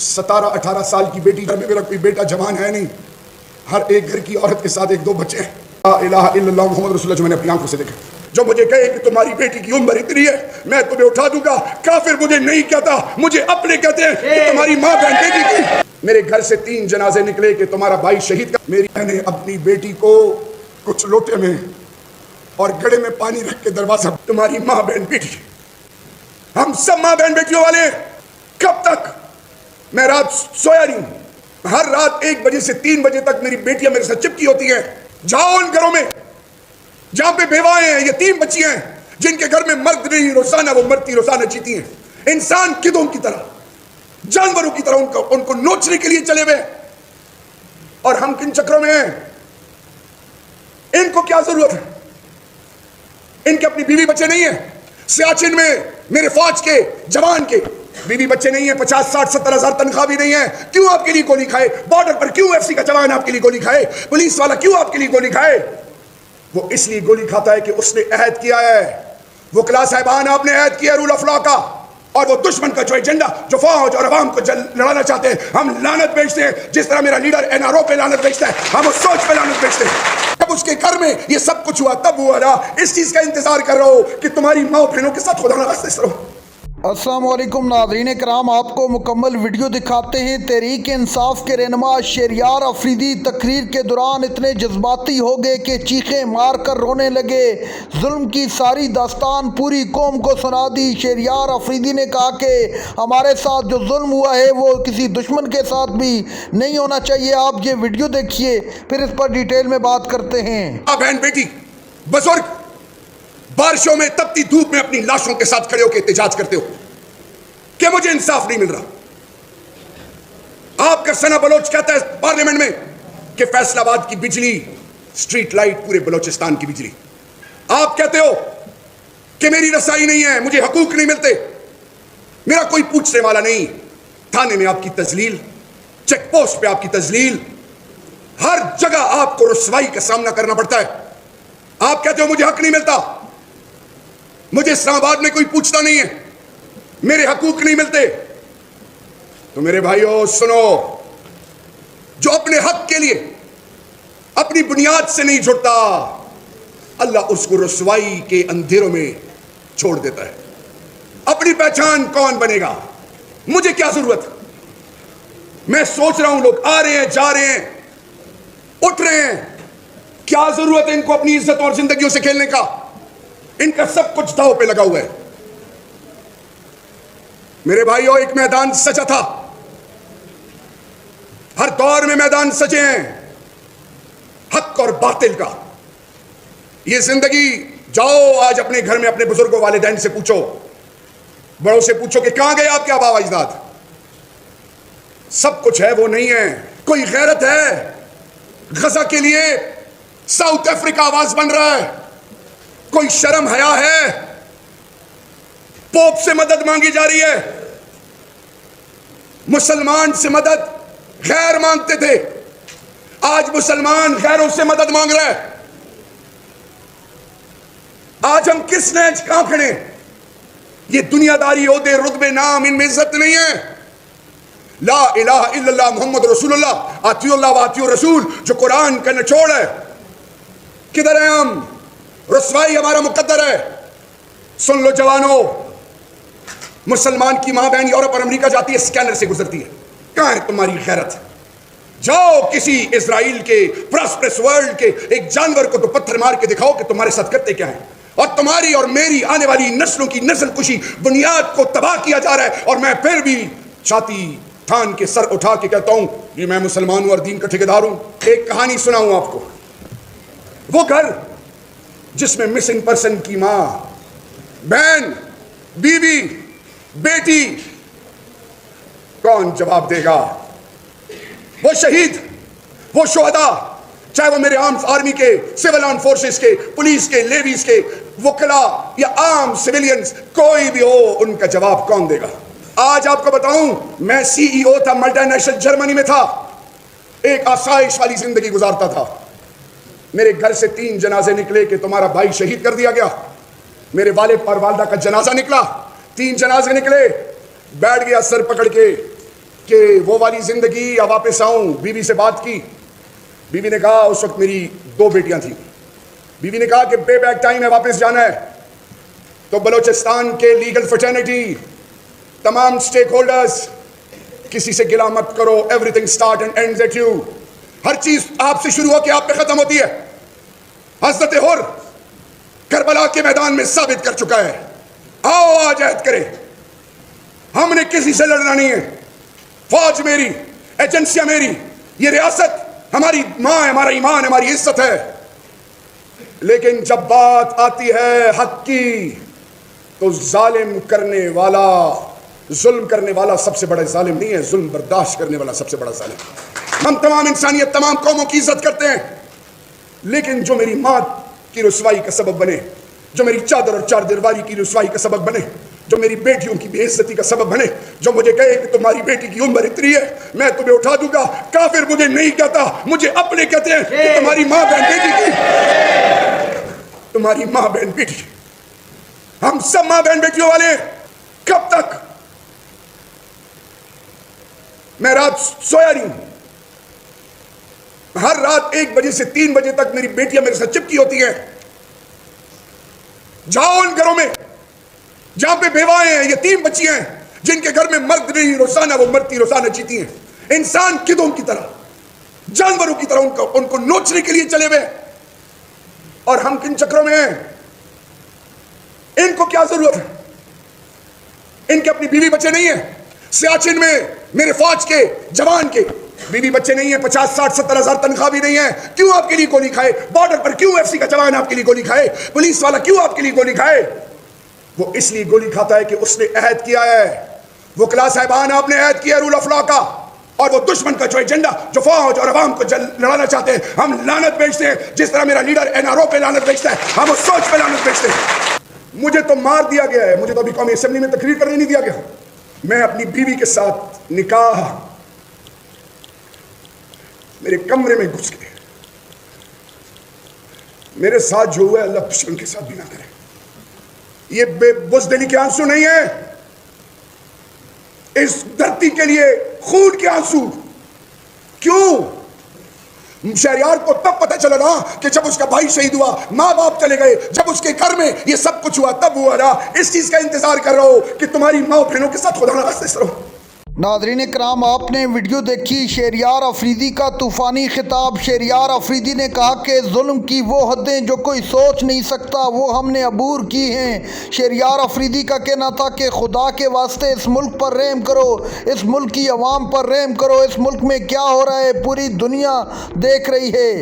17-18 سال کی بیٹی، گھر میں میرا کوئی بیٹا جوان ہے نہیں، ہر ایک گھر کی عورت کے ساتھ 1-2 بچے ہیں. لا الہ الا اللہ محمد رسول اللہ جو میں نے اپنی آنکھوں سے دیکھا. جو مجھے کہے کہ تمہاری بیٹی کی عمر اتنی ہے میں تمہیں اٹھا دوں گا، کافر مجھے نہیں کہتا، مجھے اپنے کہتے ہیں کہ تمہاری ماں بہن بیٹی کی. میرے گھر سے 3 جنازے نکلے کہ تمہارا بھائی شہید کا. میری بہن نے اپنی بیٹی کو کچھ لوٹے میں اور گڑے میں پانی رکھ کے دروازہ، تمہاری ماں بہن بیٹی. ہم سب ماں بہن بیٹیوں والے. کب تک؟ میں رات سویا نہیں ہوں. ہر رات 1 بجے سے 3 بجے تک میری بیٹیاں میرے ساتھ چپکی ہوتی ہیں. جاؤ ان گھروں میں جہاں پہ بیوائیں ہیں، یتیم بچیاں ہیں، جن کے گھر میں مرد نہیں، روزانہ وہ مرتی روزانہ جیتی ہیں. انسان کدوں کی طرح، جانوروں کی طرح ان کو نوچنے کے لیے چلے ہوئے. اور ہم کن چکروں میں ہیں؟ ان کو کیا ضرورت ہے؟ ان کے اپنی بیوی بچے نہیں ہیں. سیاچن میں میرے فوج کے جوان کے بیوی بچے نہیں ہیں، 50-60-70 ہزار تنخواہ بھی نہیں ہے. کیوں آپ کے لیے گولی کھائے؟ بارڈر پر کیوں ایف سی کا جوان آپ کے لیے گولی کھائے؟ پولیس والا کیوں آپ کے لیے گولی کھائے؟ وہ اس لیے گولی کھاتا ہے کہ اس نے عہد کیا ہے. وکلا صاحبان، آپ نے عہد کیا رول آف لا کا، اور وہ دشمن کا جو ایجنڈا، جو فوج اور عوام کو لڑانا چاہتے ہیں، ہم لعنت بیچتے ہیں. جس طرح میرا لیڈر NRO پہ لعنت بیچتا ہے، ہم اس سوچ پہ لعنت بیچتے ہیں. جب اس کے گھر میں یہ سب کچھ ہوا تب ہوا نا. اس چیز کا انتظار کر رہا ہو کہ تمہاری ماں بہنوں کے ساتھ خدا نہ خاصہ اس طرح. السلام علیکم ناظرین کرام، آپ کو مکمل ویڈیو دکھاتے ہیں. تحریک انصاف کے رہنما شہریار افریدی تقریر کے دوران اتنے جذباتی ہو گئے کہ چیخیں مار کر رونے لگے. ظلم کی ساری داستان پوری قوم کو سنا دی. شہریار افریدی نے کہا کہ ہمارے ساتھ جو ظلم ہوا ہے وہ کسی دشمن کے ساتھ بھی نہیں ہونا چاہیے. آپ یہ ویڈیو دیکھیے، پھر اس پر ڈیٹیل میں بات کرتے ہیں. بہن بیٹی بزرگ بارشوں میں تپتی دھوپ میں اپنی لاشوں کے ساتھ کھڑے ہو کے احتجاج کرتے ہو کہ مجھے انصاف نہیں مل رہا. آپ کا ثنا بلوچ کہتا ہے پارلیمنٹ میں کہ فیصل آباد کی بجلی سٹریٹ لائٹ پورے بلوچستان کی بجلی. آپ کہتے ہو کہ میری رسائی نہیں ہے، مجھے حقوق نہیں ملتے، میرا کوئی پوچھنے والا نہیں. تھانے میں آپ کی تذلیل، چیک پوسٹ پہ آپ کی تذلیل، ہر جگہ آپ کو رسوائی کا سامنا کرنا پڑتا ہے. آپ کہتے ہو مجھے حق نہیں ملتا، مجھے اسلام آباد میں کوئی پوچھتا نہیں ہے، میرے حقوق نہیں ملتے. تو میرے بھائیو سنو، جو اپنے حق کے لیے اپنی بنیاد سے نہیں جھڑتا، اللہ اس کو رسوائی کے اندھیروں میں چھوڑ دیتا ہے. اپنی پہچان کون بنے گا؟ مجھے کیا ضرورت؟ میں سوچ رہا ہوں لوگ آ رہے ہیں، جا رہے ہیں، اٹھ رہے ہیں، کیا ضرورت ہے ان کو اپنی عزت اور زندگیوں سے کھیلنے کا؟ ان کا سب کچھ داؤ پہ لگا ہوا ہے. میرے بھائیوں، ایک میدان سجا تھا، ہر دور میں میدان سجے ہیں حق اور باطل کا. یہ زندگی، جاؤ آج اپنے گھر میں اپنے بزرگوں والدین سے پوچھو، بڑوں سے پوچھو کہ کہاں گئے آپ کے آبا و اجداد؟ سب کچھ ہے، وہ نہیں ہے. کوئی غیرت ہے؟ غزہ کے لیے ساؤتھ افریقہ آواز بن رہا ہے. کوئی شرم حیا ہے؟ پوپ سے مدد مانگی جا رہی ہے. مسلمان سے مدد غیر مانگتے تھے، آج مسلمان غیروں سے مدد مانگ رہا ہے. آج ہم کس نہج کہاں کھڑے؟ یہ دنیا داری، عہدے، رتبے، نام، ان میں عزت نہیں ہے. لا الہ الا اللہ محمد رسول اللہ، آتیو اللہ و آتیو رسول، جو قرآن کا نچوڑ ہے. کدھر ہیں ہم؟ رسوائی ہمارا مقدر ہے. سن لو جوانوں، مسلمان کی ماں بہن یورپ اور امریکہ جاتی ہے، سکینر سے گزرتی ہے. کہاں ہے تمہاری غیرت؟ جاؤ کسی اسرائیل کے پراسپرس ورلڈ کے ایک جانور کو تو پتھر مار کے دکھاؤ کہ تمہارے ساتھ کرتے کیا ہیں. اور تمہاری اور میری آنے والی نسلوں کی نسل کشی، بنیاد کو تباہ کیا جا رہا ہے. اور میں پھر بھی چھاتی تھان کے سر اٹھا کے کہتا ہوں کہ میں مسلمان ہوں اور دین کا ٹھیکیدار ہوں. ایک کہانی سناؤں آپ کو. وہ گھر جس میں مسنگ پرسن کی ماں، بہن، بیوی، بیٹی، کون جواب دے گا؟ وہ شہید، وہ شہداء، چاہے وہ میرے آرمی کے، سول آرم فورسز کے، پولیس کے، لیویز کے، وکلا یا عام سویلینز، کوئی بھی ہو، ان کا جواب کون دے گا؟ آج آپ کو بتاؤں، میں CEO تھا، ملٹی نیشنل جرمنی میں تھا، ایک آسائش والی زندگی گزارتا تھا. میرے گھر سے 3 جنازے نکلے کہ تمہارا بھائی شہید کر دیا گیا. میرے والد اور والدہ کا جنازہ نکلا، 3 جنازے نکلے. بیٹھ گیا سر پکڑ کے کہ وہ والی زندگی یا واپس آؤں. بیوی سے بات کی. بیوی نے کہا, اس وقت میری 2 بیٹیاں تھیں, بیوی نے کہا کہ پے بیک ٹائم ہے, واپس جانا ہے. تو بلوچستان کے لیگل فرٹرنیٹی, تمام سٹیک ہولڈرز, کسی سے گلا مت کرو. Everything start and ends at you. ہر چیز آپ سے شروع ہو کے آپ پہ ختم ہوتی ہے. حضرت حر کربلا کے میدان میں ثابت کر چکا ہے. آؤ آج عہد کریں, ہم نے کسی سے لڑنا نہیں ہے. فوج میری, ایجنسیاں میری, یہ ریاست ہماری ماں ہے, ہمارا ایمان ہے, ہماری عزت ہے. لیکن جب بات آتی ہے حق کی تو ظالم کرنے والا, ظلم کرنے والا سب سے بڑا ظالم نہیں ہے, ظلم برداشت کرنے والا سب سے بڑا ظالم. ہم تمام انسانیت, تمام قوموں کی عزت کرتے ہیں, لیکن جو میری ماں کی رسوائی کا سبب بنے, جو میری چادر اور چار دیواری کی رسوائی کا سبب بنے, جو میری بیٹیوں کی بے عزتی کا سبب بنے, جو مجھے کہے کہ تمہاری بیٹی کی عمر اتنی ہے میں تمہیں اٹھا دوں گا, کافر مجھے نہیں کہتا, مجھے اپنے کہتے ہیں کہ تمہاری ماں بہن بیٹی کی, تمہاری ماں بہن بیٹی. ہم سب ماں بہن بیٹیوں والے ہیں. کب تک؟ میں رات سویا نہیں ہوں. ہر رات 1 بجے سے 3 بجے تک میری بیٹیاں میرے ساتھ چپکی ہوتی ہیں. جاؤ ان گھروں میں جہاں پہ بیوائیں ہیں, یتیم بچیاں ہیں, جن کے گھر میں مرد نہیں, روزانہ وہ مرتی, روزانہ جیتی ہیں. انسان کدوں کی طرح, جانوروں کی طرح ان کو نوچنے کے لیے چلے ہوئے. اور ہم کن چکروں میں ہیں؟ ان کو کیا ضرورت ہے؟ ان کے اپنی بیوی بچے نہیں ہیں. سیاچن میں میرے فوج کے جوان کے بیوی بچے نہیں ہیں, 50, 60, 70 ہزار تنخواہ بھی نہیں ہے. کیوں آپ کے لیے گولی کھائے؟ بارڈر پر کیوں ایف سی کا جوان آپ کے لیے گولی کھائے؟ پولیس والا کیوں آپ کے لیے گولی کھائے؟ وہ اس لیے گولی کھاتا ہے کہ اس نے عہد کیا ہے. وہ کلاس صاحبان آپ نے عہد کیا رول آف لا کا, اور وہ دشمن کا جو ایجنڈا, جو فوج اور عوام کو لڑانا چاہتے ہیں, ہم لعنت بیچتے ہیں. جس طرح میرا لیڈر NRO پہ لعنت بیچتا ہے, ہم اس سوچ پہ لعنت بیچتے ہیں. مجھے تو مار دیا گیا ہے, مجھے تو ابھی قومی اسمبلی میں تقریر کرنے نہیں دیا گیا. میں اپنی بیوی کے ساتھ نکاح میرے کمرے میں گھس گئے. میرے ساتھ جو ہوا ہے اللہ دشمن کے ساتھ بھی نہ کرے. یہ بے بزدلی کے آنسو نہیں ہے, اس دھرتی کے لیے خون کے آنسو. کیوں؟ شہریار کو تب پتہ چلا نا کہ جب اس کا بھائی شہید ہوا, ماں باپ چلے گئے, جب اس کے گھر میں یہ سب کچھ ہوا, تب ہوا نا. اس چیز کا انتظار کر رہا ہو کہ تمہاری ماں بہنوں کے ساتھ خدا نہ خاصہ رہو. ناظرین کرام, آپ نے ویڈیو دیکھی شہریار افریدی کا طوفانی خطاب. شہریار افریدی نے کہا کہ ظلم کی وہ حدیں جو کوئی سوچ نہیں سکتا وہ ہم نے عبور کی ہیں. شہریار افریدی کا کہنا تھا کہ خدا کے واسطے اس ملک پر رحم کرو, اس ملک کی عوام پر رحم کرو. اس ملک میں کیا ہو رہا ہے پوری دنیا دیکھ رہی ہے.